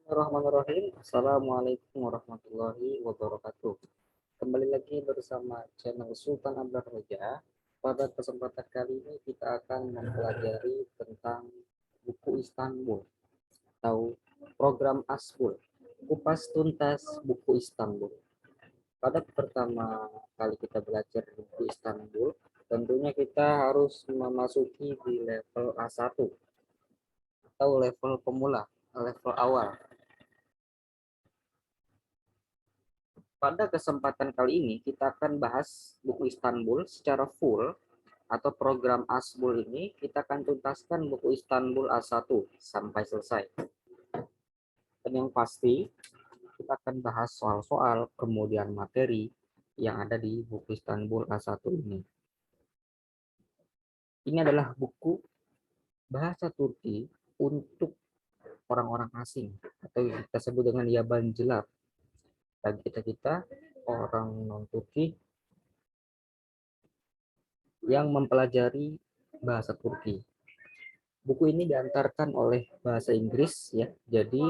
Bismillahirrahmanirrahim. Assalamualaikum warahmatullahi wabarakatuh. Kembali lagi bersama channel Sultan Abdul Roja. Pada kesempatan kali ini kita akan mempelajari tentang buku Istanbul atau program Asbul. Kupas tuntas buku Istanbul. Pada pertama kali kita belajar buku Istanbul, tentunya kita harus memasuki di level A1 atau level pemula, level awal. Pada kesempatan kali ini kita akan bahas buku Istanbul secara full atau program Asbul ini kita akan tuntaskan buku Istanbul A1 sampai selesai. Dan yang pasti kita akan bahas soal-soal kemudian materi yang ada di buku Istanbul A1 ini. Ini adalah buku bahasa Turki untuk orang-orang asing atau yang kita sebut dengan yabancılar. Bagi kita orang non Turki yang mempelajari bahasa Turki. Buku ini diantarkan oleh bahasa Inggris ya, jadi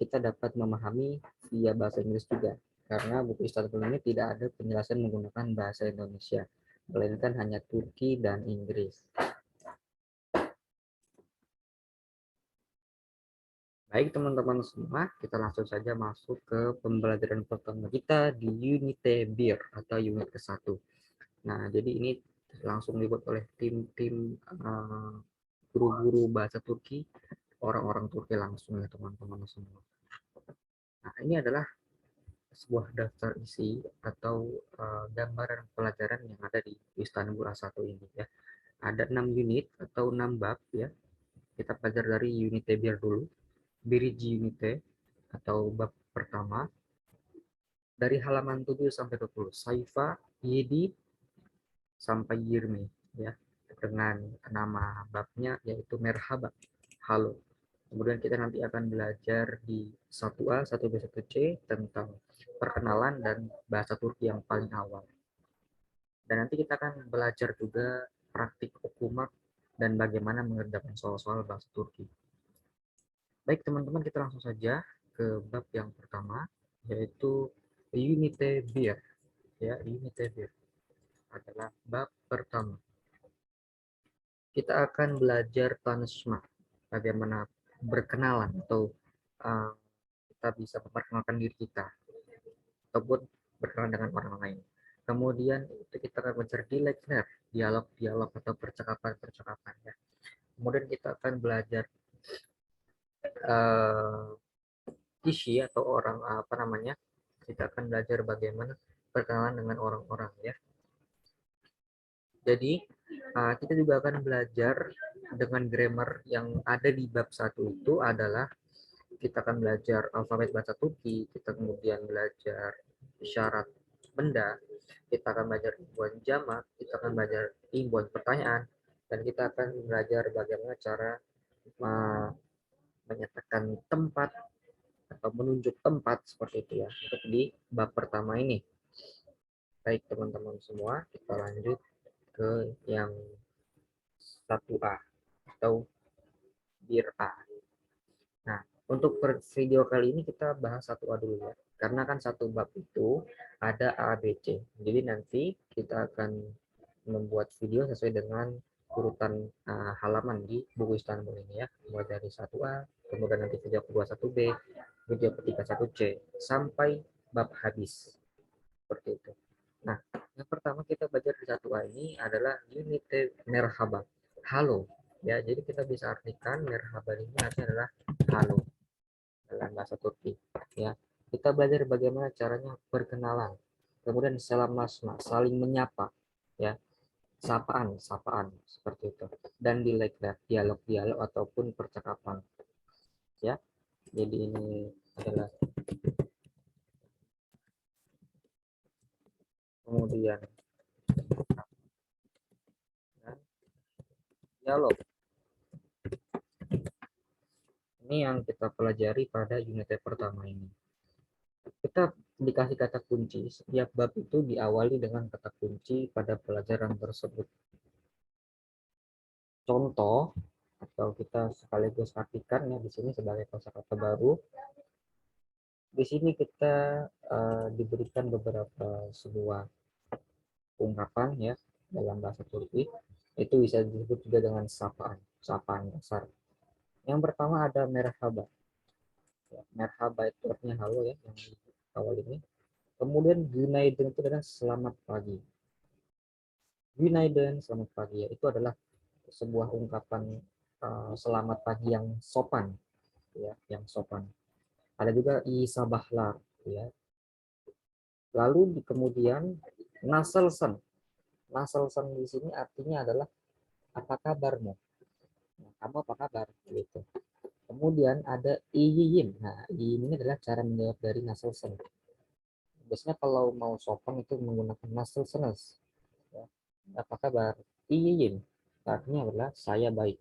kita dapat memahami via bahasa Inggris juga, karena buku Istanbul ini tidak ada penjelasan menggunakan bahasa Indonesia, melainkan hanya Turki dan Inggris. Baik teman-teman semua, kita langsung saja masuk ke pembelajaran pertama kita di unit bir atau unit ke-1. Nah, jadi ini langsung dibuat oleh tim-tim guru-guru bahasa Turki, orang-orang Turki langsung ya teman-teman semua. Nah, ini adalah sebuah daftar isi atau gambaran pelajaran yang ada di Istanbul A1 ini ya. Ada 6 unit atau 6 bab ya. Kita pelajari dari unit bir dulu. Birinci unit atau bab pertama dari halaman 7 sampai 20. Saifa, Yedi sampai Yirmi ya. Dengan nama babnya yaitu Merhaba. Halo. Kemudian kita nanti akan belajar di 1A, 1B, 1C tentang perkenalan dan bahasa Turki yang paling awal. Dan nanti kita akan belajar juga praktik okumat dan bagaimana mengerjakan soal-soal bahasa Turki. Baik teman-teman, kita langsung saja ke bab yang pertama, yaitu unite bir. Ya, unite bir adalah bab pertama. Kita akan belajar tanishma, bagaimana berkenalan atau uh, kita bisa memperkenalkan diri kita ataupun berkenalan dengan orang lain. Kemudian itu kita akan belajar dialog-dialog atau percakapan-percakapan ya. Kemudian kita akan belajar uh, isi atau orang apa namanya? Kita akan belajar bagaimana berkenalan dengan orang-orang ya. Jadi kita juga akan belajar dengan grammar yang ada di bab 1 itu adalah kita akan belajar alfabet bahasa Turki, kita kemudian belajar isyarat benda, kita akan belajar imbuhan jamak, kita akan belajar imbuhan pertanyaan, dan kita akan belajar bagaimana cara menyatakan tempat atau menunjuk tempat seperti itu ya, untuk di bab pertama ini. Baik teman-teman semua, kita lanjut ke yang 1A atau bir A. Nah, untuk video kali ini kita bahas 1A dulu ya. Karena kan satu bab itu ada A, B, C. Jadi nanti kita akan membuat video sesuai dengan urutan halaman di buku Istanbul ini ya. Mulai dari 1A, kemudian nanti video kedua 1B, video ketiga 1C, sampai bab habis. Seperti itu. Nah, yang pertama kita belajar di 1A ini adalah unit merhaba. Halo. Ya, jadi kita bisa artikan merhaba ini artinya adalah halo dalam bahasa Turki ya. Kita belajar bagaimana caranya berkenalan, kemudian salam masma, saling menyapa ya, sapaan seperti itu, dan dialog ataupun percakapan ya. Jadi ini adalah kemudian ya, dialog ini yang kita pelajari pada unit pertama ini. Kita dikasih kata kunci, setiap bab itu diawali dengan kata kunci pada pelajaran tersebut. Contoh atau kita sekaligus artikan ya di sini sebagai kosakata baru. Di sini kita diberikan beberapa sebuah ungkapan ya dalam bahasa Turki. Itu bisa disebut juga dengan sapaan dasar. Yang pertama ada merhaba. Ya, merhaba itu artinya halo ya yang di awal ini. Kemudian günaydın itu adalah selamat pagi. Günaydın, selamat pagi ya. Itu adalah sebuah ungkapan selamat pagi yang sopan ya, yang sopan. Ada juga isabahlar ya. Lalu kemudian naselsen. Naselsen di sini artinya adalah apa kabarmu? Nah, kamu apa kabar gitu. Kemudian ada iyin. Nah, iyin ini adalah cara menjawab dari naselsen. Biasanya kalau mau sopan itu menggunakan naselsenes. Ya. Apa kabar? Iyin. Artinya adalah saya baik.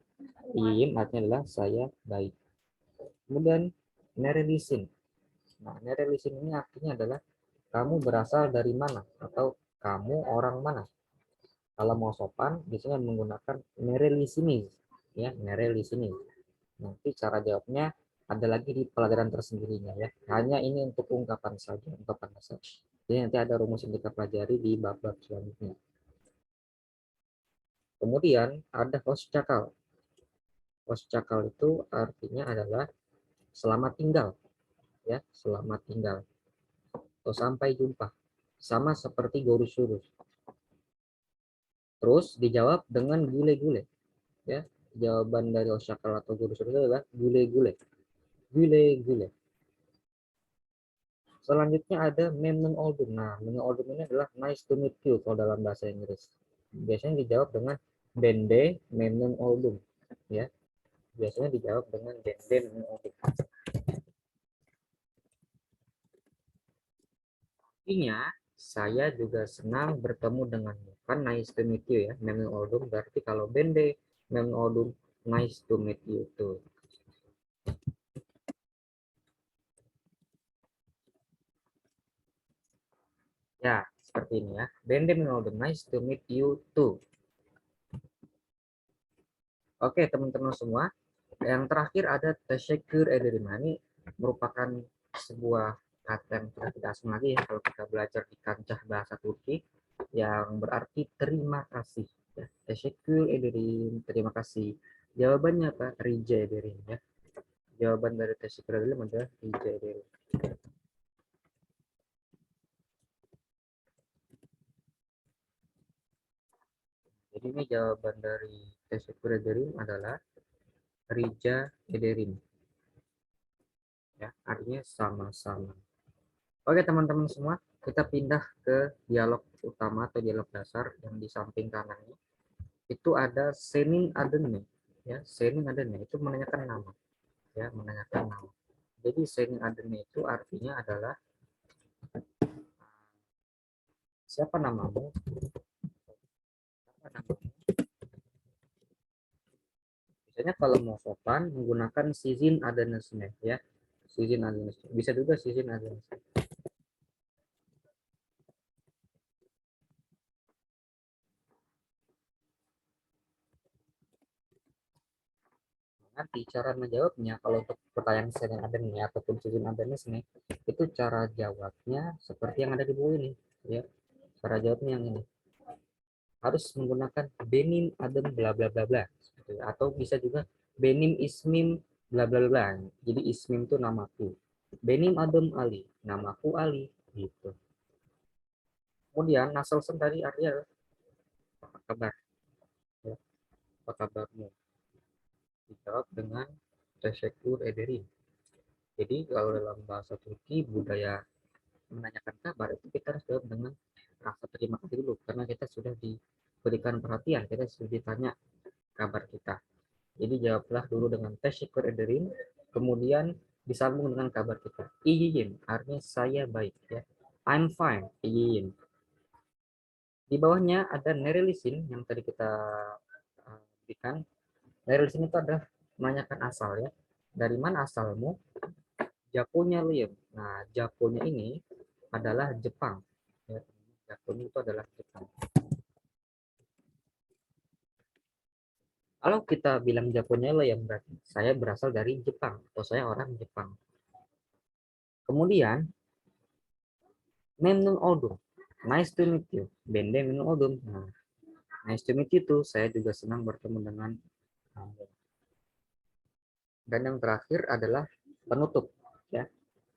Iyin artinya adalah saya baik. Kemudian nerelisin. Nah, nerelisin ini artinya adalah kamu berasal dari mana atau kamu orang mana. Kalau mau sopan biasanya menggunakan nerelisini ya, nerelisini. Nanti cara jawabnya ada lagi di pelajaran tersendirinya ya. Hanya ini untuk ungkapan saja, ungkapan dasar. Jadi nanti ada rumus yang kita pelajari di bab-bab selanjutnya. Kemudian ada hoşçakal. Hoşçakal itu artinya adalah selamat tinggal ya, selamat tinggal atau sampai jumpa. Sama seperti gorus-gorus. Terus dijawab dengan gule-gule ya. Jawaban dari hoşçakal atau gorus-gorus itu adalah gule-gule. Gule-gule. Selanjutnya ada memnon oldum. Nah, memnon oldum ini adalah nice to meet you kalau dalam bahasa Inggris. Biasanya dijawab dengan bende memnon oldum. Ya, biasanya dijawab dengan bende memnon oldum. Artinya, saya juga senang bertemu denganmu. Kan nice to meet you ya, memnon oldum. Berarti kalau bende memnon oldum, nice to meet you tuh. Ya, seperti ini ya. Bende memnon oldum, nice to meet you too. Oke, teman-teman semua. Yang terakhir ada teşekkür ederim. Ini merupakan sebuah kata yang sudah tidak asing lagi ya kalau kita belajar di kancah bahasa Turki yang berarti terima kasih. Ya. Teşekkür ederim, terima kasih. Jawabannya apa? Rica ederim ya. Jawaban dari teşekkür ederim adalah rica ederim. Jadi ini jawaban dari teşekkür ederim adalah rica ederim. Ya, artinya sama-sama. Oke teman-teman semua, kita pindah ke dialog utama atau dialog dasar yang di samping kanan ini. Itu ada senin adene, ya senin adene itu menanyakan nama, ya menanyakan nama. Jadi senin adene itu artinya adalah siapa namamu, siapa namamu. Biasanya kalau mau sopan menggunakan sizin adenesne, ya sizin adenesne. Bisa juga sizin adenesne. Nanti cara menjawabnya kalau untuk pertanyaan sering ada nih ataupun susun ada nih itu cara jawabnya seperti yang ada di buku ini ya. Cara jawabnya yang ini harus menggunakan benim adem bla bla bla bla atau bisa juga benim ismim bla bla bla. Jadi ismim itu namaku, benim adem Ali, namaku Ali gitu. Kemudian nasal sen tadi artinya apa kabar ya, apa kabarmu, dijawab dengan teşekkür ederim. Jadi kalau dalam bahasa Turki budaya menanyakan kabar itu kita harus jawab dengan rasa terima kasih dulu karena kita sudah diberikan perhatian, kita sudah ditanya kabar kita. Jadi jawablah dulu dengan teşekkür ederim, kemudian disambung dengan kabar kita. Iyiyim artinya saya baik ya. I'm fine. Iyiyim. Di bawahnya ada nerelisin yang tadi kita berikan. Nerelisin itu adalah menanyakan asal ya. Dari mana asalmu? Japonya Liam. Nah, Japonya ini adalah Jepang. Ya, Japonya itu adalah Jepang. Kalau kita bilang Japonella yang berarti saya berasal dari Jepang atau saya orang Jepang. Kemudian Memnun Oldum. Nice to meet you. Bende Memnun Oldum. Nah, nice to meet you too. Saya juga senang bertemu dengan Anda. Dan yang terakhir adalah penutup ya,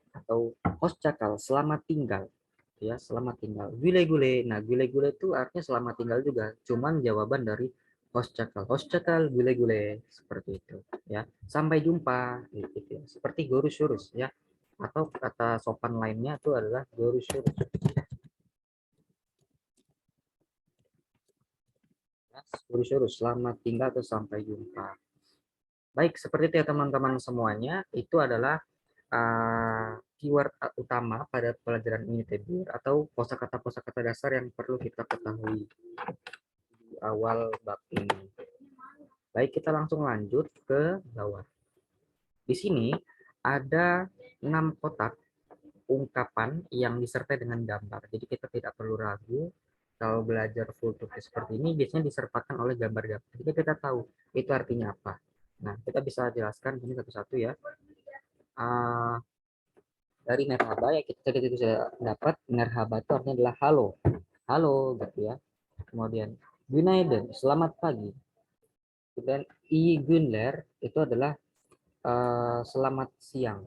atau hoşçakal, selamat tinggal. Ya, selamat tinggal. Gule-gule. Nah, gule-gule itu artinya selamat tinggal juga. Cuman jawaban dari hoşçakal. Hoşçakal gule-gule seperti itu ya. Sampai jumpa gitu ya. Seperti gorus-gorus ya. Atau kata sopan lainnya itu adalah gorus-gorus. Gorus-gorus, selamat tinggal atau sampai jumpa. Baik, seperti itu ya teman-teman semuanya. Itu adalah keyword utama pada pelajaran ini atau kosakata-kosakata dasar yang perlu kita ketahui di awal bab ini. Baik, kita langsung lanjut ke bawah. Di sini ada 6 kotak ungkapan yang disertai dengan gambar. Jadi kita tidak perlu ragu kalau belajar full tulis seperti ini biasanya disertakan oleh gambar-gambar. Jadi kita tahu itu artinya apa. Nah, kita bisa jelaskan ini satu-satu ya. Dari merhaba ya kita tadi sudah dapat merhaba itu artinya adalah halo. Halo gitu ya. Kemudian günaydın, selamat pagi. Dan i günler itu adalah selamat siang.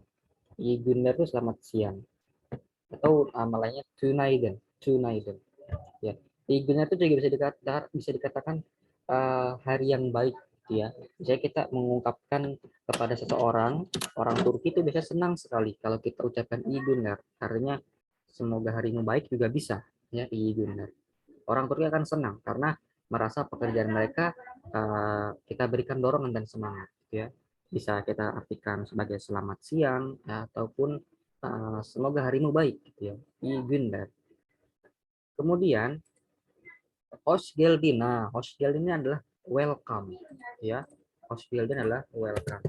I günler itu selamat siang. Atau malahnya tünaydın, tünaydın. Ya. I günler itu juga bisa dikatakan hari yang baik gitu ya. Misalnya kita mengungkapkan kepada seseorang, orang Turki itu biasanya senang sekali kalau kita ucapkan i günler. Artinya semoga harimu baik juga bisa ya i günler. Orang Turki akan senang karena merasa pekerjaan mereka kita berikan dorongan dan semangat gitu ya. Bisa kita artikan sebagai selamat siang ya, ataupun semoga harimu baik gitu ya. I günler. Kemudian host Geldina. Host Geldina adalah welcome ya. Host Geldina adalah welcome.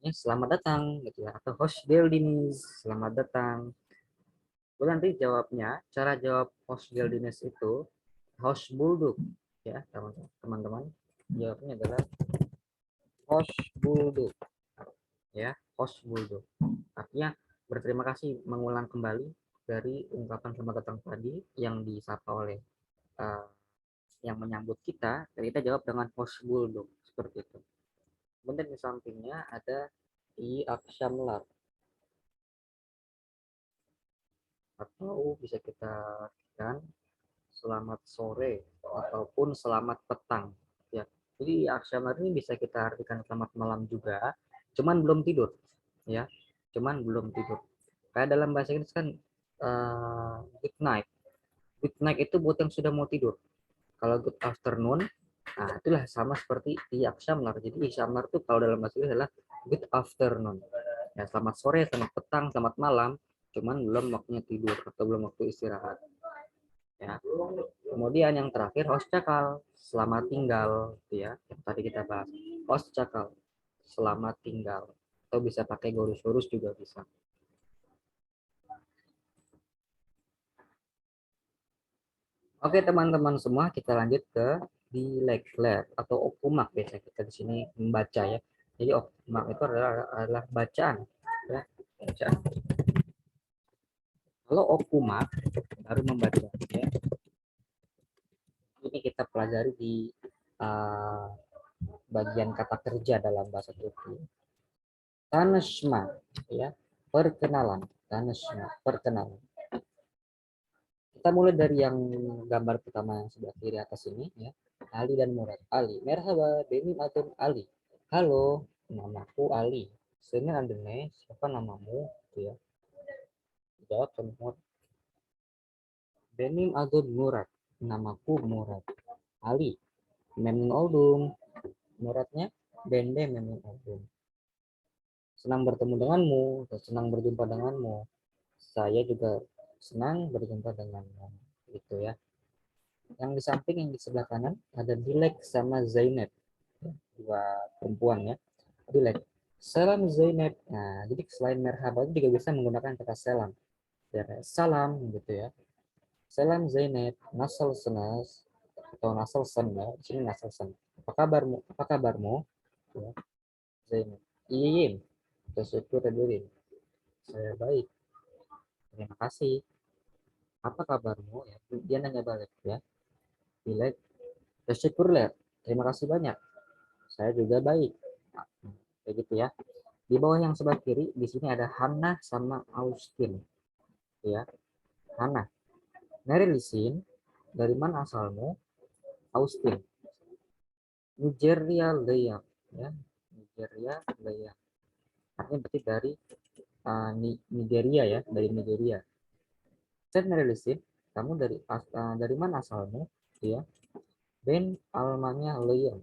Ya, selamat datang gitu ya. Atau host Geldiniz, selamat datang. Lalu nanti jawabnya, cara jawab host Geldiniz itu host bulduk ya, teman-teman. Jawabnya adalah host bulduk ya, host bulduk. Artinya berterima kasih, mengulang kembali dari ungkapan selamat datang tadi yang disapa oleh uh, yang menyambut kita, dan kita jawab dengan hoş bulduk seperti itu. Kemudian di sampingnya ada i akşamlar atau bisa kita artikan selamat sore ataupun selamat petang ya. Jadi akşamlar ini bisa kita artikan selamat malam juga, cuman belum tidur ya. Cuman belum tidur. Kayak dalam bahasa Inggris kan good night. Good night itu buat yang sudah mau tidur. Kalau good afternoon, nah itulah sama seperti di Aksyamlar. Jadi Aksyamlar itu kalau dalam bahasa Inggris adalah good afternoon. Ya, selamat sore, selamat petang, selamat malam. Cuman belum waktunya tidur atau belum waktu istirahat. Ya. Kemudian yang terakhir host cakal, selamat tinggal, gitu ya. Yang tadi kita bahas. Host cakal, selamat tinggal. Atau bisa pakai gorus-gorus juga bisa. Oke teman-teman semua, kita lanjut ke dilekler atau okumak biasa kita di sini membaca ya. Jadi okumak itu adalah bacaan ya, bacaan. Kalau okumak baru membaca ya. Ini kita pelajari di uh, bagian kata kerja dalam bahasa Turki. Tanışma ya, perkenalan. Tanışma, perkenalan. Kita mulai dari yang gambar pertama yang sebelah kiri atas ini ya. Ali dan Murad. Ali, merhaba, benim adım Ali. Halo, namaku Ali. Senin adın ne? Siapa namamu? Gitu ya. Jawab sama Benim adım Murad. Namaku Murad. Ali. Memnun oldum. Muradnya Bende memnun oldum. Senang bertemu denganmu, senang berjumpa denganmu. Saya juga senang berjumpa denganmu. Gitu ya. Yang di samping yang di sebelah kanan ada Dilek sama Zainab. Dua perempuan ya. Dilek. Salam Zainab. Nah, jadi selain merhaba juga bisa menggunakan kata salam. Ya, salam gitu ya. Salam Zainab, nasal senas atau nasal sen ya. Di sini nasal sen. Apa kabarmu? Apa kabarmu? Ya, Zainab. Iyim. Tesyukur Edirin. Saya baik. Terima kasih. Apa kabarmu? Ya, dia nanya balik ya. Bila tesyukur lah. Terima kasih banyak. Saya juga baik. Nah, kayak gitu ya. Di bawah yang sebelah kiri di sini ada Hannah sama Austin ya. Hannah, Mary Lisin, dari mana asalmu? Austin, Nigeria Leia ya. Nigeria Leia. Artinya berarti dari Nigeria ya, dari Nigeria. Saya Mary Lisin, kamu dari mana asalmu? Ya. Ben Almanya Leia.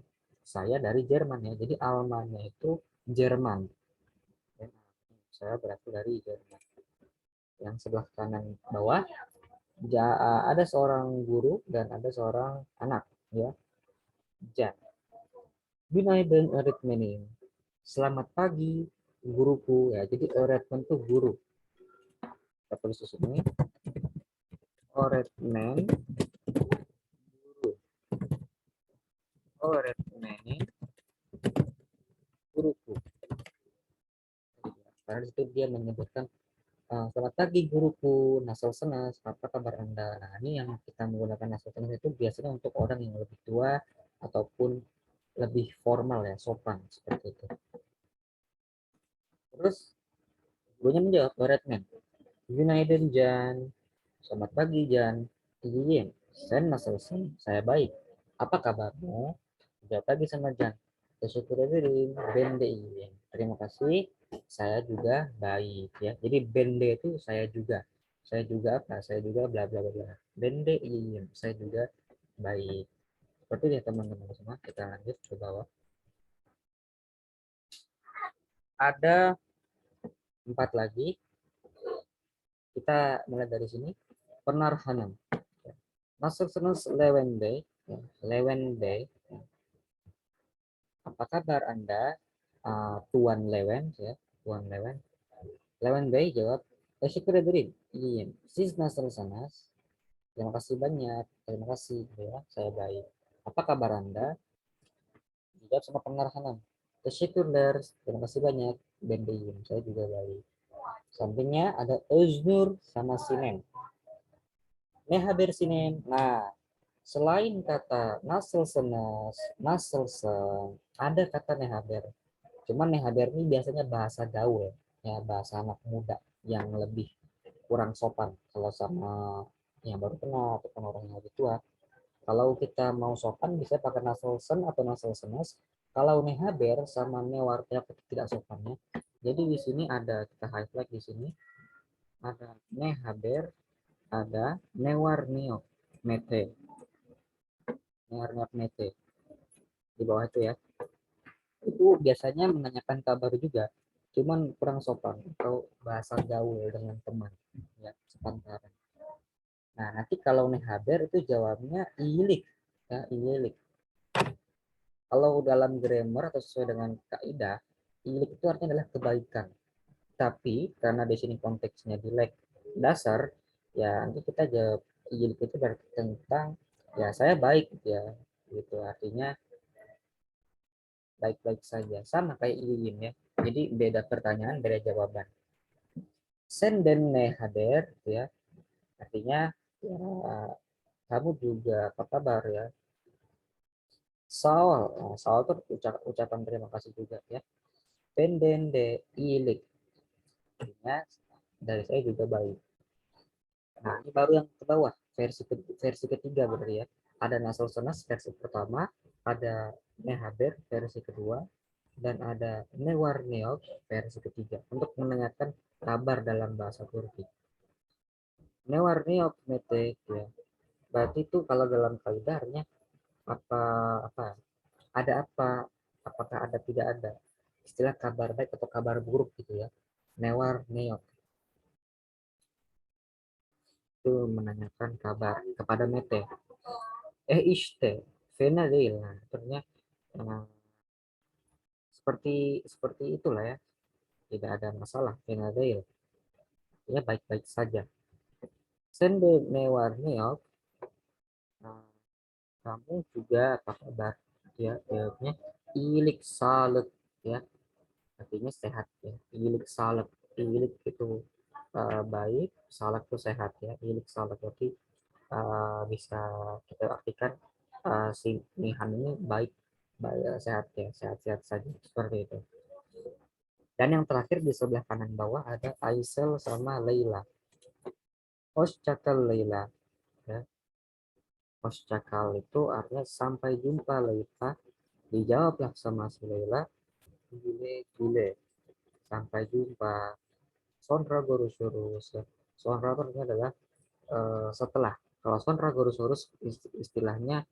Saya dari Jerman ya. Jadi Almanya itu Jerman. Ya. Saya berasal dari Jerman. Yang sebelah kanan bawah ada seorang guru dan ada seorang anak ya. Jan. Günaydın öğretmenim. Selamat pagi guruku ya. Jadi öğretmen itu guru. Kita tulis di sini öğretmen guru. Öğretmenim guruku. Karena itu dia menyebutkan selamat pagi guruku, nasal senas, apa kabar Anda? Nah, ini yang kita menggunakan nasal senas itu biasanya untuk orang yang lebih tua ataupun lebih formal ya, sopan seperti itu. Terus gurunya menjawab, Redman, Günaydın Jan, selamat pagi Jan. Iya, saya nasal sen, saya baik. Apa kabarmu? Jawab lagi sama Jan. Syukurin bende iya. Terima kasih. Saya juga baik ya. Jadi bende itu saya juga. Saya juga apa? Saya juga bla bla bla bla. Bende iya. Saya juga baik. Seperti ini teman-teman semua. Kita lanjut ke bawah. Ada 4 lagi. Kita mulai dari sini. Penarhanan. Nasıl Lewende. Lewende. Apa kabar Anda? Tuan Lewen ya. Tuan Lewen. Lewen Bey jawab, teşekkür ederim. İyiyim. Siz nasılsınız? Terima kasih banyak. Terima kasih ya. Saya baik. Apa kabar Anda? Dijawab sama pengarahan. Teşekkürler. Terima kasih banyak. Ben de iyiyim. Saya juga baik. Sampingnya ada Öznur sama Sinem. Ne haber Sinem? Nah, selain kata nasel sen, ada kata nehaber. Cuman nehaber ini biasanya bahasa gaul, ya bahasa anak muda yang lebih kurang sopan kalau sama yang baru kenal ataupun orang yang lebih tua. Kalau kita mau sopan bisa pakai nasal sen atau nasal senes. Kalau nehaber sama newarnya tidak sopannya. Jadi di sini ada kita highlight di sini ada nehaber, ada newarniok mete, newarniok mete di bawah itu ya. Itu biasanya menanyakan kabar juga, cuman kurang sopan atau bahasa gaul dengan teman ya sepantaran. Nah nanti kalau nih haber itu jawabnya ilik ya ilik. Kalau dalam grammar atau sesuai dengan kaidah ilik itu artinya adalah kebaikan, tapi karena di sini konteksnya dilek dasar ya nanti kita jawab ilik itu berarti tentang ya saya baik ya gitu artinya baik-baik saja sama kayak iyin ya. Jadi beda pertanyaan beda jawaban. Sen dan hadir ya artinya ya, kamu juga apa kabar ya. Soal soal itu ucapan terima kasih juga ya. Penden de ilik artinya dari saya juga baik. Nah ini baru yang ke bawah versi ketiga berarti ya. Ada nasal senas versi pertama, ada nehaber versi kedua, dan ada newarneok versi ketiga untuk menanyakan kabar dalam bahasa Turki. Newarneok mete ya. Berarti itu kalau dalam kaidarnya apa apa ada apa apakah ada tidak ada istilah kabar baik atau kabar buruk gitu ya. Newarneok itu menanyakan kabar kepada mete. İşte fena değil. Nah, ternyata seperti seperti itulah ya. Tidak ada masalah. Fena değil. Ya baik-baik saja. Sende newarneok. Nah, kamu juga apa kabar? ya, jawabnya ilik salet ya, artinya sehat ya. Ilik salet, ilik itu baik, salet itu sehat ya. Ilik salet berarti bisa kita artikan si Nihan ini baik, baik sehat ya, sehat-sehat saja seperti itu. Dan yang terakhir di sebelah kanan bawah ada Aisel sama Leila. Hoşçakal Leila ya. Hoşçakal itu artinya sampai jumpa Leila. Dijawablah sama si Leila, gile gile, sampai jumpa. Sonra görüşürüz ya. Sonra itu adalah setelah. Kalau sonra görüşürüz istilahnya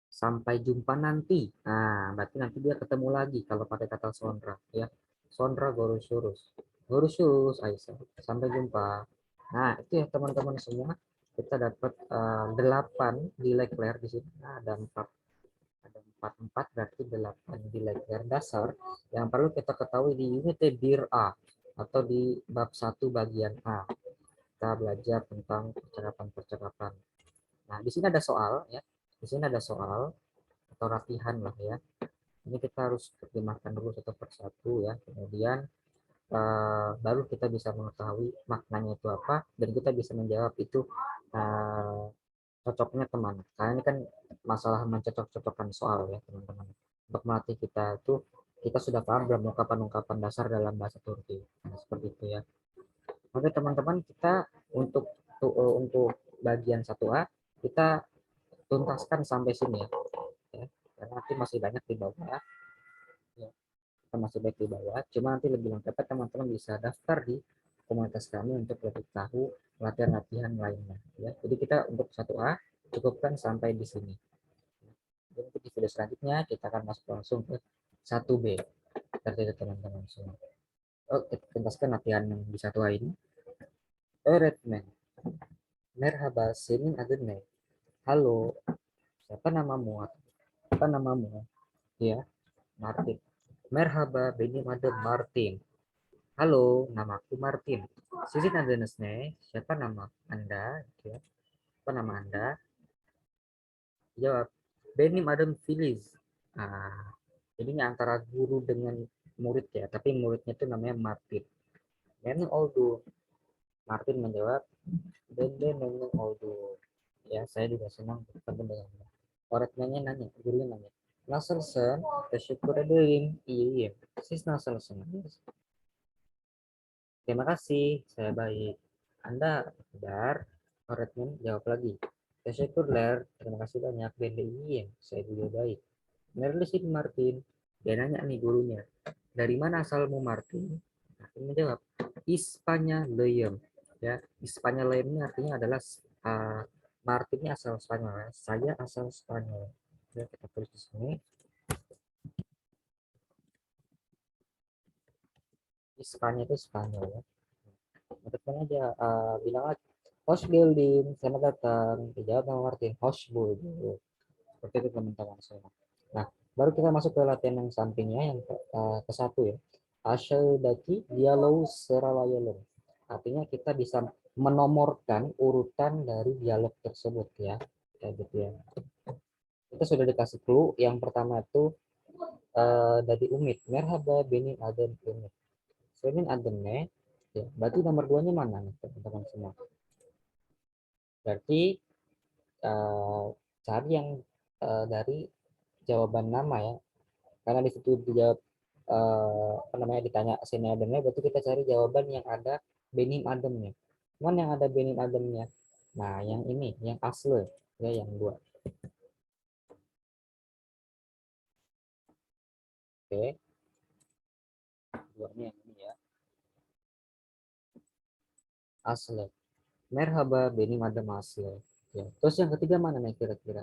sampai jumpa nanti. Nah, berarti nanti dia ketemu lagi kalau pakai kata sonra ya. Sonra görüşürüz. Görüşürüz Aisyah. Sampai jumpa. Nah, itu ya teman-teman semua. Kita dapat 8 di declare di sini. Nah, ada empat berarti 8 di declare dasar yang perlu kita ketahui di unit bir A atau di bab 1 bagian A. Kita belajar tentang percakapan-percakapan. Nah, di sini ada soal ya. Di sini ada soal atau latihan lah ya. Ini kita harus terjemahkan dulu satu persatu ya. Kemudian baru kita bisa mengetahui maknanya itu apa dan kita bisa menjawab itu cocoknya kemana. Karena ini kan masalah mencocok-cocokkan soal ya teman-teman. Untuk melatih kita itu kita sudah paham belum ungkapan-ungkapan dasar dalam bahasa Turki. Nah, seperti itu ya. Oke teman-teman, kita untuk bagian 1A kita tuntaskan sampai sini ya. Karena nanti masih banyak di bawah ya. Kita masih banyak di bawah. Cuma nanti lebih lengkapnya teman-teman bisa daftar di komunitas kami untuk lebih tahu latihan-latihan lainnya. Ya. Jadi kita untuk 1A cukupkan sampai di sini. Dan untuk di video selanjutnya kita akan masuk langsung ke 1B. Terima teman-teman semua. Oh, kita tuntaskan latihan yang di 1A ini. Öğretmen, merhaba, senin adın ne? Halo, siapa namamu? Apa namamu? Ya, Martin. Merhaba, benim adım Martin. Halo, namaku Martin. Sizin adınız ne? Siapa nama Anda? Ya. Apa nama Anda? Jawab, benim adım Filiz. Nah, ini antara guru dengan murid ya, tapi muridnya itu namanya Martin. Memang oldu. Martin menjawab, Dende memang oldu. Ya, saya juga senang bertemu dengannya. Orangnya nanya, gurunya nanya, Nasılsın? Teşekkür ederim. İyiyim. Siz nasılsınız? Terima kasih, saya baik. Anda benar? Redmond jawab lagi. Teşekkürler, terima kasih banyak. Ben de iyiyim, saya juga baik. Nerelisin Martin? Dia nanya nih gurunya. Dari mana asalmu Martin? Martin menjawab, Ispanya Leyem. Ya, Ispanya Leyem ini artinya adalah Martin ini asal Spanyol ya. Saya asal Spanyol. Ya, kita tulis di sini. Ispanya itu Spanyol ya. Tekan aja bilang aja house building selamat datang, dijawab sama Martin house building, seperti itu teman-teman semua. Nah, baru kita masuk ke latihan yang sampingnya yang ke satu ya, asyadaki dialog serawayolong, artinya kita bisa menomorkan urutan dari dialog tersebut ya, kayak gitu ya. Kita sudah dikasih clue yang pertama itu dari Umit, merhaba benin adem Umit, benin ademnya ya, berarti nomor 2-nya mana nih teman-teman semua? Berarti cari yang dari jawaban nama ya, karena di situ dijawab apa namanya ditanya sini ademnya, berarti kita cari jawaban yang ada benim ademnya. Mana yang ada benim ademnya? Nah, yang ini, yang asli ya, yang 2. Oke, 2-nya yang ini ya, asli. Merhaba benim adem asli. Ya. Terus yang ketiga mana nih kira-kira?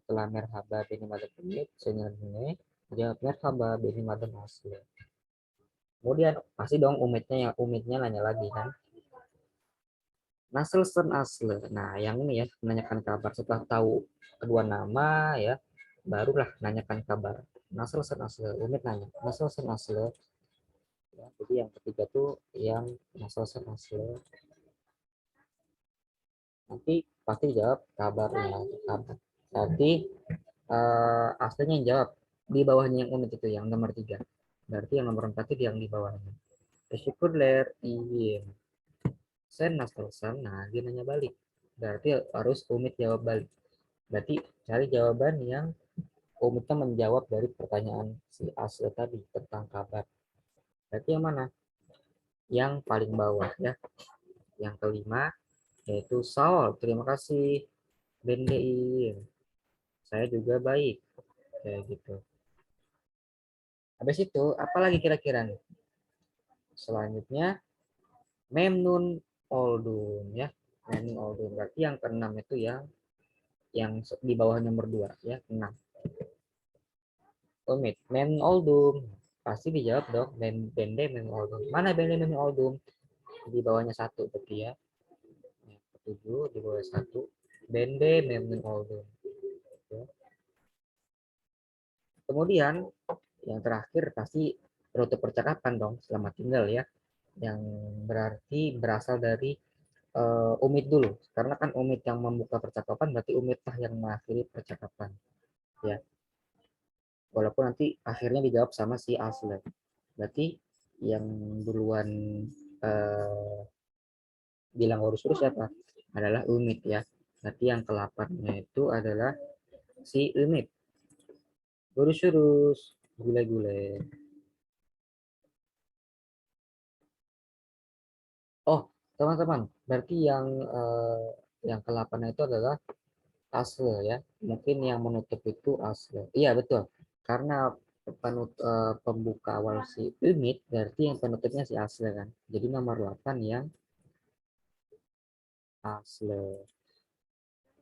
Setelah merhaba benim adem ini, ini jawab merhaba benim adem asli. Kemudian pasti dong umitnya nanya lagi kan. Naselsen asle. Nah, yang ini ya, menanyakan kabar setelah tahu kedua nama ya, barulah nanyakan kabar. Naselsen asle, umit nanya. Naselsen asle. Ya, jadi yang ketiga tuh yang naselsen asle. Nanti pasti jawab kabarnya, kabar. Tadi aslinya yang jawab, di bawahnya yang umit itu yang nomor 3. Berarti yang nomor 4 itu yang di bawahnya. Teşekkürler, iyiyim. Sen nasılsın? Nah, dia nanya balik. Berarti harus umit jawab balik. Berarti cari jawaban yang umidnya menjawab dari pertanyaan si Asli tadi tentang kabar. Berarti yang mana? Yang paling bawah ya. Yang kelima yaitu Saul. Terima kasih. Bendein. Saya juga baik. Kayak gitu. Habis itu, apalagi kira-kira nih? Selanjutnya, Memnun Oldun ya. Memnun Oldun. Berarti yang keenam itu yang di bawah nomor 2 ya, 6. Umit. Memnun Oldun. Pasti dijawab dong. Bende Memnun Oldun. Mana Bende Memnun Oldun? Di bawahnya 1 berarti ya. 7 di bawah 1. Bende Memnun Oldun. Kemudian yang terakhir pasti rute percakapan dong, selamat tinggal ya, yang berarti berasal dari umit dulu, karena kan umit yang membuka percakapan berarti umitlah yang mengakhiri percakapan ya, walaupun nanti akhirnya dijawab sama si asli. Berarti yang duluan eh, bilang urus-urus siapa? Adalah umit ya. Berarti yang ke-8-nya itu adalah si umit. Urus-urus, gule-gule. Oh, teman-teman, berarti yang ke-8 itu adalah asle ya. Mungkin yang menutup itu asle. Iya, betul. Karena pembuka awal si unit, berarti yang penutupnya si asle kan. Jadi nomor 8 yang asle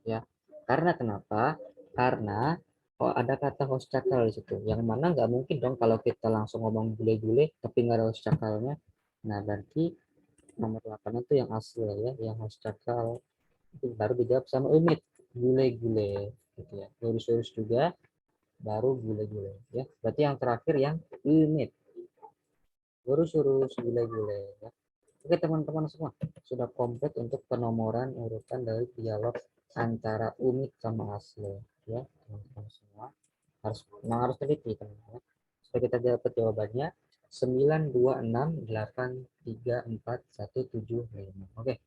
ya. Karena kenapa? Karena ada kata hostcakal di situ. Yang mana nggak mungkin dong kalau kita langsung ngomong gule-gule tapi nggak ada hostcakalnya. Nah, berarti nomor 8 itu yang asli ya, yang hostcakal itu baru dijawab sama unit gule-gule gitu ya, lurus-lurus juga baru gule-gule ya. Berarti yang terakhir yang unit lurus-lurus gule-gule ya. Oke teman-teman semua, sudah komplit untuk penomoran urutan dari dialog antara unit sama asli ya teman-teman semua. Harus teliti teman-teman supaya kita dapat jawabannya 926834175. Oke,